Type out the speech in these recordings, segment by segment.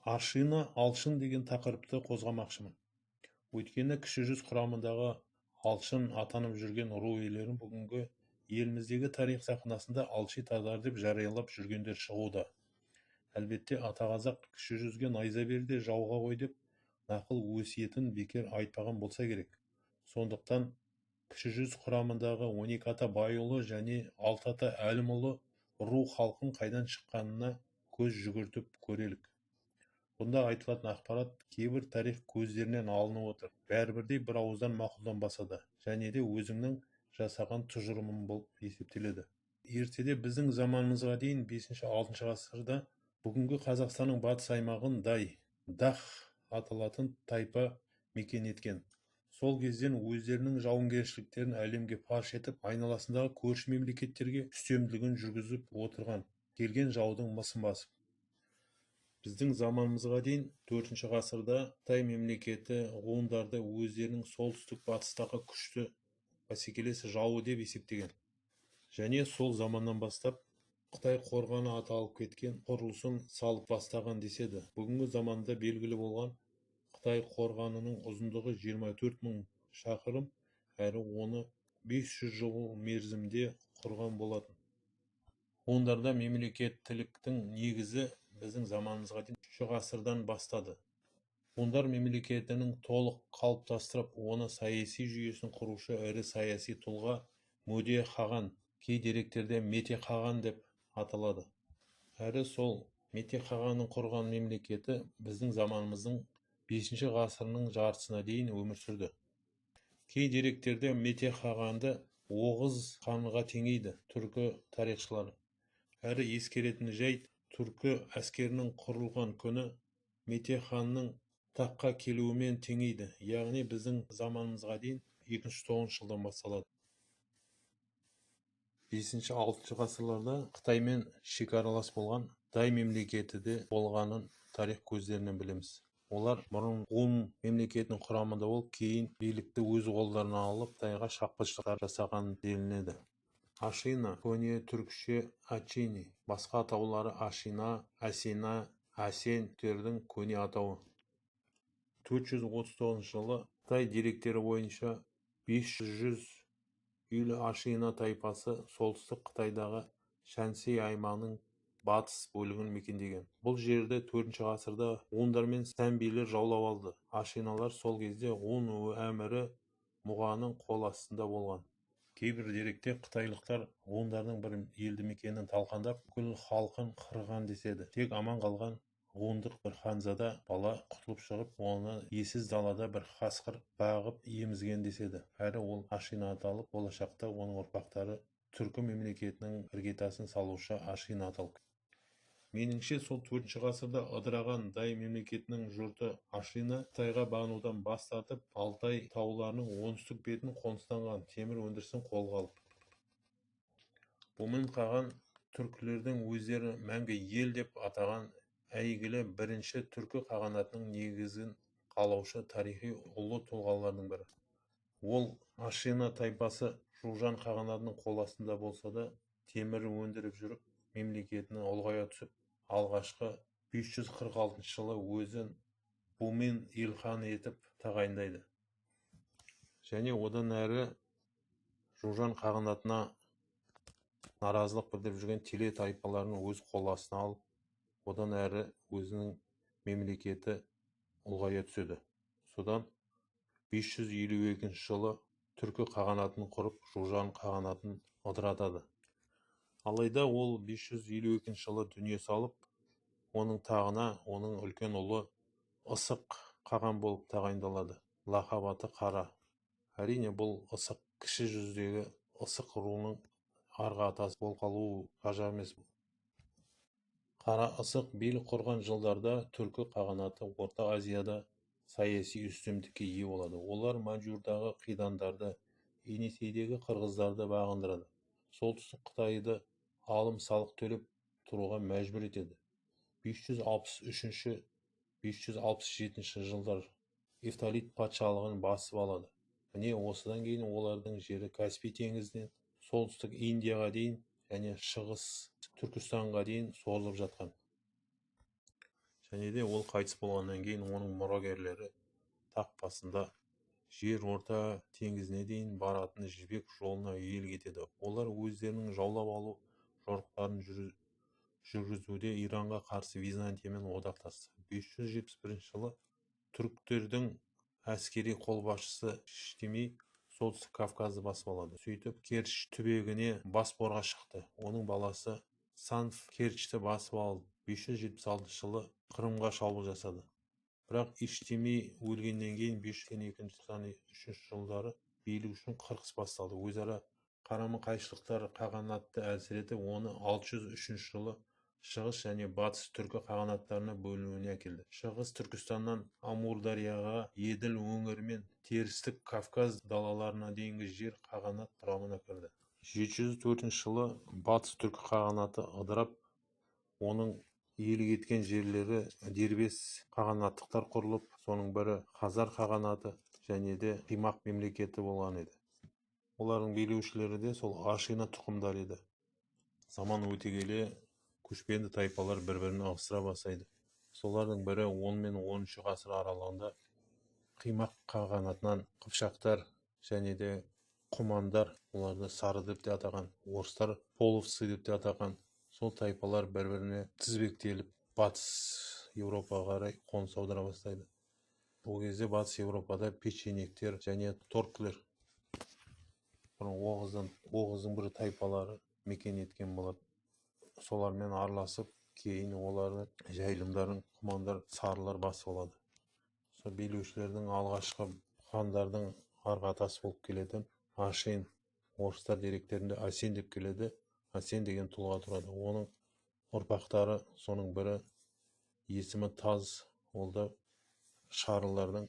Аршыны алшын деген тақырыпты қозғамақшымын. Өйткені кіші жүз құрамындағы алшын атанып жүрген ру иелерін бүгінгі еліміздегі тарих сахнасында алши-тазар деп жариялап жүргендер шығуда. Әлбетте атақазақ кіші жүзге найза бер де жауға қой деп нақыл өсиетін бекер айтпаған болса керек. Сондықтан кіші жүз құрамындағы 12 ата байұлы және 6 ата әлімұлы ру халқын қайдан шыққанына көз жүгіртіп көрелік. Бұнда айтылатын ақпарат кейбір тарих көздерінен алынып отыр. Бәрібірдей бір ауыздан мақұлданбаса да, және де өзіңнің жасаған тұжырымың болып есептеледі. Ертеде біздің заманымызға дейін 5-6 ғасырда бүгінгі Қазақстанның батыс аймағын Дах аталатын тайпа мекен еткен. Сол кезден өздерінің жауынгершіліктерін әлемге паш етіп, айналасындағы көрші мемлекеттерге үстемділігін жүргізіп отырған, келген жаудың мысын басып. Біздің заманымызға дейін 4 ғасырда Қытай мемлекеті ғұндарды өздерінің солтүстік батыстағы күшті бәсекелес жауы деп есептеген. Және сол заманнан бастап Қытай қорғаны аталып кеткен құрылысын салып бастаған деседі. Бүгінгі заманда белгілі болған Қытай қорғанының ұзындығы 24 000 шақырым, әрі оны 500 жыл мерзімде құрған болатын. Ғұндарда мемлекеттіліктің негізі біздің заманымызға дейін 3 ғасырдан бастады. Ғұндар мемлекетінің толық қалыптастырып, оны саяси жүйесін құрушы ірі саяси тұлға Мөде Хаған, кей деректерде Мете Хаған деп аталады. Әрі сол Мете Хағанның құрған мемлекеті біздің заманымыздың 5 ғасырының жартысына дейін өмір сүрді. Кей деректерде Мете Хағанды Оғыз ханға теңейді түркі тарихшылары. Әрі ескеретін жайт, түркі әскерінің құрылған күні Мете ханның таққа келуімен теңейді, яғни біздің заманымызға дейін 209 жылдан басталады. 5-6 ғасырларда Қытаймен шекаралас болған Дай мемлекеті де болғанын тарих көздерінен білеміз. Олар бұрын ғұн мемлекетінің құрамында болып, кейін билікті өз қолдарына алып, Қытайға шапқыншылық жасаған делінеді. Ашина, көне түркше Ачини, басқа атаулары Ашина, Асина, Асен-тердің көне атауы. 439 жылы Қытай деректері бойынша 500 үйлі Ашина тайпасы солтүстік Қытайдағы Шанси аймағының батыс бөлігін мекендеген. Бұл жерді 4 ғасырда ғұндар мен сән-билер жаулап алды. Ашиналар сол кезде ғұн әмірі Мұғаның қол астында болған. Кейбір деректе қытайлықтар ғұндардың бір елді мекенін талқандап, бүкіл халқын қырған деседі. Тек аман қалған ғұндық бір ханзада бала құтылып шығып, оны иесіз далада бір қасқыр бағып емізген деседі. Әрі ол Ашина аталып, болашақта оның ұрпақтары түркі мемлекетінің іргетасын салушы Ашина аталып. Меніңше сол 4 ғасырда ыдыраған Дай мемлекетінің жұрты Ашина Қытайға бағынудан бас тартып, Алтай тауларының оңтүстік бетін қоныстанған, темір өндірісін қолға алып. Бұмен қаған түркілердің өздері мәңгі ел деп атаған әйгілі бірінші түркі қағанатының негізін қалаушы тарихи ұлы тұлғалардың бірі. Ол Ашина тайпасы Жужан қағанатының қол астында болса да, темір өндіріп жүріп, мемлекетінің ұлғая түсіп, алғашқы 546 жылы өзін Бумен илхан етіп тағайындайды. Және одан әрі Жужан қағанатына наразылық білдіріп жүрген теле тайпаларын өз қол астына алып, одан әрі өзінің мемлекеті ұлғая түседі. Содан 552 жылы түркі қағанатын құрып, Жужан қағанатын ыдыратады. Алайда ол 552 жылы дүние салып, оның тағына оның үлкен ұлы Ысық қаған болып тағайындалады. Лақап аты Қара. Әрине бұл Ысық кіші жүздегі Ысық руының арғы атасы болып қалуы ғажап емес. Қара Ысық билік құрған жылдарда түркі қағанаты Орта Азияда саяси үстемдікке ие болады. Олар Манжурдағы қидандарды, Енисейдегі қырғыздарды бағындырады. Солтүстік Қытайды алым-салық төлеп тұруға мәжбүр етеді. 563-567 жылдар Ефталит патшалығын басып алады. Міне осыдан кейін олардың жері Каспий теңізінен солтүстік Индияға дейін және шығыс Түркістанға дейін созылып жатқан. және де ол қайтыс болғаннан кейін оның мұрагерлері тақ басында жер орта теңізіне дейін баратын жібек жолына иелік етеді. Олар өздерінің жаулап алу жорықтарын жүргізуде Иранға қарсы Византиямен одақтасты. 571 жылы түріктердің әскери қолбасшысы Иштими солтүстік Кавказды басып алады. Сөйтіп Керчь түбегіне Босфорға шықты. Оның баласы Санф Керчьті басып алып, 576 жылы Қырымға шабуыл жасады. Бірақ Иштими өлгеннен кейін 592-93 жылдары билік үшін қырқыс басталды. Өзара қарама-қайшылықтар қағанатты әлсіретіп, оны 603 жылы шығыс және батыс түркі қағанаттарына бөлінуіне әкелді. Шығыс Түркістаннан Амурдарияға, Еділ өңірі мен терістік Кавказ далаларына дейінгі жер қағанат құрамына кірді. 704 жылы батыс түркі қағанаты ыдырап, оның иелік еткен жерлері дербес қағанаттықтар құрылып, соның бірі Хазар қағанаты және де Қимақ мемлекеті болған еді. Олардың билеушілері де сол Ашина тұқымдары еді. Заман өте келе көшпенді тайпалар бір-бірін ығыстыра бастайды. Солардың бірі 10 мен 13 ғасыр аралығында Қимақ қағанатынан қыпшақтар және де құмандар, оларды сары деп те атаған, орыстар половцы деп те атаған, сол тайпалар бір-біріне тізбектеліп батыс Еуропаға қарай қоныс аудара бастайды. Ол кезде батыс Еуропада печенектер және торклер, оғыздың бір тайпалары мекен еткен болады. Солармен араласып, кейін оларды жайылымдарын құмандар, сарылар басып алады. Сол билеушілердің алғашқы хандардың арғы-атасы болып келетін Ашин, орыстар деректерінде Асен деп келеді. Асен деген тұлға тұрады. Оның ұрпақтары, соның бірі есімі Таз, ол да шарылардың,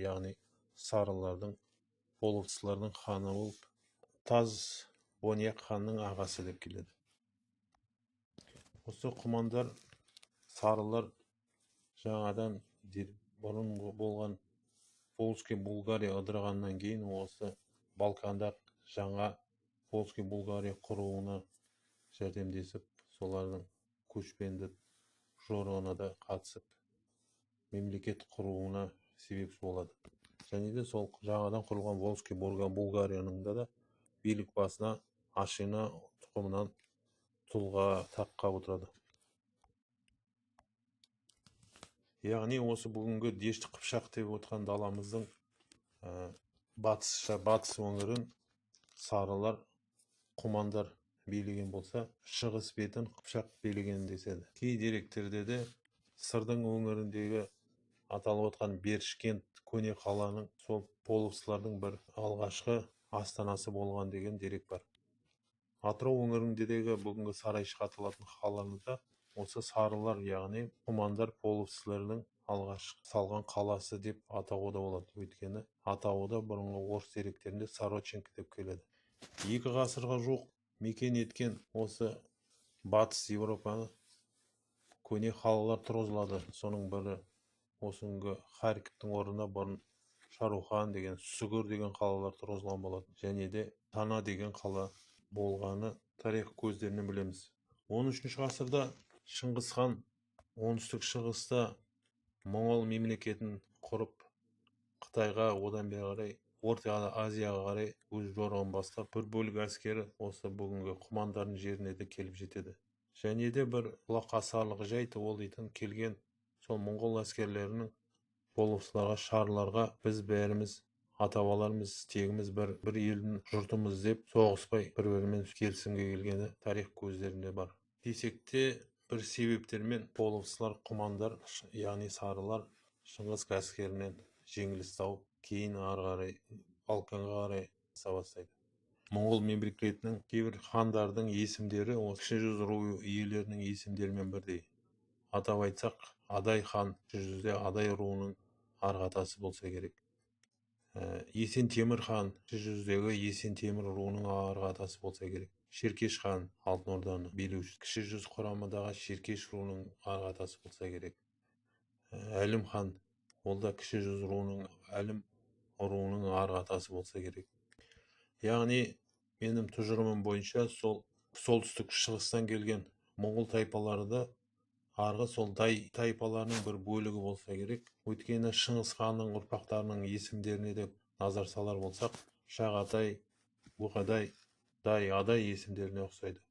яғни сарылардың, половцылардың ханы болып, Таз Боньяк ханның ағасы деп келеді. Осы құмандар, сарылар жаңадан бұрын болған Волжский Булгария ыдырағаннан кейін осы Балкандар жаңа Волжский Булгария құруына жәрдемдесіп, солардың көшпенді жорығына да қатысып, мемлекет құруына себепші болады. Және де сол жаңадан құрылған Волжский Булгарияның да билік басына Ашина тұқымынан тұлға таққа отырады. Яғни осы бүгінгі Дешті Қыпшақ деп отқан даламыздың батыс өңірін сарылар, құмандар билеген болса, шығыс бетін Қыпшақ билеген деседі. Кей деректерде де Сырдың өңіріндегі аталып отқан Бершкент көне қаланың сол половцылардың бір алғашқы астанасы болған деген дерек бар. Атырау өңіріндегі бүгінгі Сарайшық аталатын қаланы осы сарылар, яғни құмандар половцылардың алғашқы салған қаласы деп атауы да болады. Өйткені атауы да бұрынғы орыс деректерінде Сороченко деп келеді. 2 ғасырға жуық мекен еткен осы батыс Еуропаны көне қалалар тұрғызылады. Соның бірі осынғы Харьковтың орнына бұрын Шарухан деген, Сүгір деген қалалар тұрғызылған болады. Және де Тана деген қала болғаны тарих көздерінен білеміз. 13 ғасырда Шыңғыс хан оңтүстік шығыста Моңғол мемлекетін құрып, Қытайға, одан бері қарай Орта Азияға қарай өз жорығын бастап, бір бөлік әскері осы бүгінгі құмандардың жеріне де келіп жетеді. Және де бір құлаққасарлық жайт, ол дейтін келген сол Моңғол әскерлерінің половцыларға, шарларға біз бәріміз ата-бабаларымыз, тегіміз бір елдің жұртымыз деп соғыспай бір-бірімен келісімге келгені тарих көздерінде бар. Десек те бір себептермен половцылар, құмандар, яғни сарылар Шыңғыс әскерінен жеңіліс тауып, кейін ары қарай Балканға қарай бастайды. Моңғол мемлекетінің кейбір хандардың есімдері кіші жүз руы иелерінің есімдерімен бірдей. Атап айтсақ, Адай хан кіші жүзде Адай руының арғы-атасы болса керек. Есен Темір хан кіші жүздегі Есен Темір руының арғы-атасы болса керек. Шеркеш хан Алтын Орданы билеуші, кіші жүз құрамындағы Шеркеш руының арғы-атасы болса керек. Әлім хан, ол да кіші жүз руының Әлім руының арғы-атасы болса керек. Яғни менің тұжырымым бойынша сол солтүстік шығыстан келген Моңғол тайпалары да арғы сол дай тайпаларының бір бөлігі болса керек. Өйткені Шыңғыс ханның ұрпақтарының есімдеріне де назар салар болсақ, Шағатай, Бұқадай, Дай, Адай есімдеріне ұқсайды.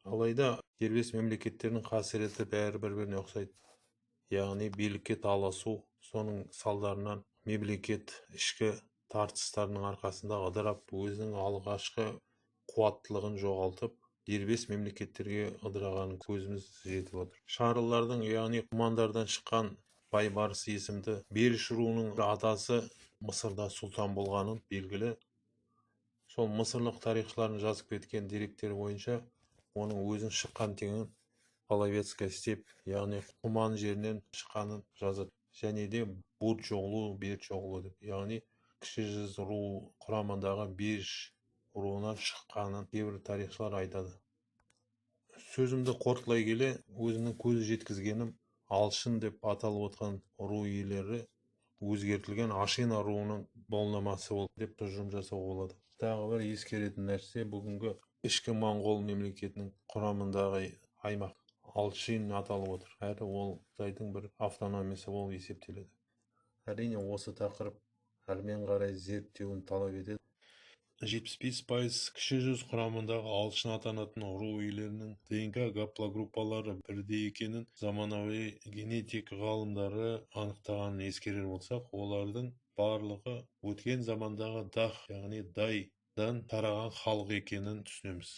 Алайда дербес мемлекеттердің қасіреті бәрі бір-біріне ұқсайды. Яғни билікке таласу, соның салдарынан мемлекет ішкі тартыстарының арқасында ыдырап, өзінің алғашқы қуаттылығын жоғалтып, дербес мемлекеттерге ыдыраған көзіміз жетіп отыр. Шарылардың, яғни құмандардан шыққан Байбарыс есімді Беріш руының атасы Мысырда сұлтан болғанын белгілі. Сол мысырлық тарихшылардың жазып кеткен деректері бойынша, оның өзін шыққан теңін Половецкая степь, яғни құман жерінен шыққанын жазады. Және де Бурчоғлу, Берчоғлу деп, яғни кіші жүз ру құрамындағы Беріш руынан шыққанын кейбір тарихшылар айтады. Сөзімді қорытылай келе, өзімнің көзі жеткізгенім Алшын деп аталып отқан ру иелері өзгертілген Ашина руының болнамасы болды деп тұжырым жасауға болады. Тағы бір ескеретін нәрсе, бүгінгі ішкі Моңғол мемлекетінің құрамындағы аймақ Алшин аталып отыр. Әрі ол Қытайдың бір автономиясы болып есептеледі. Әрине осы тақырып әрмен қарай зерттеуін талап етеді. 75% кіші жүз құрамындағы Алшын атанатын ру иелерінің ДНК гаплогруппалары бірдей екенін заманауи генетик ғалымдары анықтағанын ескерер болсақ, олардың барлығы өткен замандағы Дах, яғни Дайдан тараған халық екенін түсінеміз.